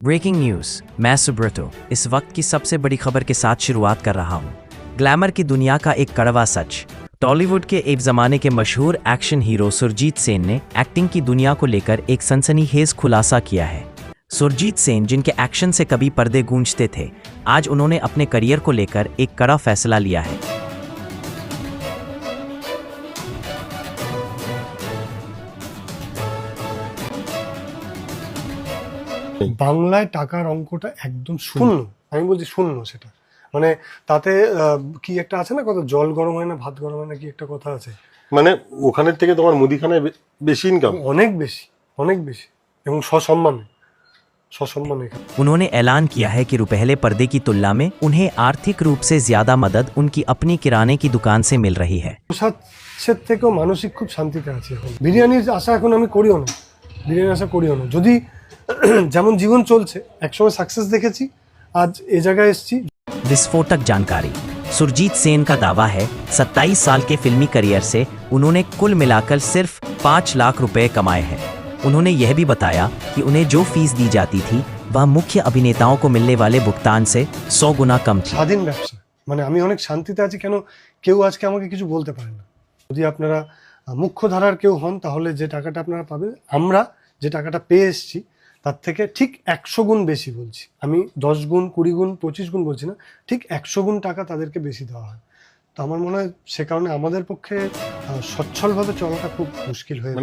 Breaking news, मैं सुब्रतो इस वक्त की सबसे बड़ी खबर के साथ शुरुआत कर रहा हूँ। ग्लैमर की दुनिया का एक कड़वा सच। टॉलीवुड के एक जमाने के मशहूर एक्शन हीरो सुरजीत सेन ने एक्टिंग की दुनिया को लेकर एक सनसनीखेज खुलासा किया है। सुरजीत सेन, जिनके एक्शन से कभी पर्दे गूंजते थे, आज उन्होंने अपने करियर को लेकर एक कड़ा फैसला लिया है। বাংলায় টাকার অঙ্কটা একদম শূন্য। আমি বলছি শূন্য। সেটা মানে তাতে কি একটা আছে না, কত জল গরম হয় না ভাত গরম হয় না, কি একটা কথা আছে। মানে ওখানের থেকে তোমার মুদিখানায় বেশি ইনকাম, অনেক বেশি, অনেক বেশি, এবং সসম্মানে। उन्होंने ऐलान किया है कि रुपहले पर्दे की तुलना में उन्हें आर्थिक रूप से ज्यादा मदद उनकी अपनी किराने की दुकान से मिल रही है। প্রসাদের থেকেও মানসিক খুব শান্তিতে আছি এখন। বিরিয়ানির আশা এখন আমি করিও না, বিরিয়ানির আশা করিও না। যদি যেমন জীবন চলছে, একসময় সাকসেস দেখেছি, আজ এ জায়গায় এসেছি। विस्फोटक जानकारी। सुरजीत सेन का दावा है 27 साल के फिल्मी करियर से उन्होंने कुल मिलाकर सिर्फ 5 लाख रुपए कमाए हैं। उन्होंने यह भी बताया कि उन्हें जो फीस दी जाती थी वह मुख्य अभिनेताओं को मिलने वाले भुगतान से 100 गुना कम थी। স্বাধীন ব্যবসা মানে আমি অনেক শান্তিতে আছি। কেন কেউ আজকে আমাকে কিছু বলতে পারে না। যদি আপনারা মুখ্য ধারার কেউ হন, তাহলে যে টাকাটা আপনারা পাবেন, আমরা যে টাকাটা পেয়ে এসেছি তার থেকে ঠিক 100 গুণ বেশি বলছি। আমি 10 গুণ, 20 গুণ, 25 গুণ বলছি না, ঠিক 100 গুণ টাকা তাদেরকে বেশি দেওয়া হয়। তো আমার মনে হয় সে কারণে আমাদের পক্ষে সচ্ছলভাবে চলাটা খুব মুশকিল হয়ে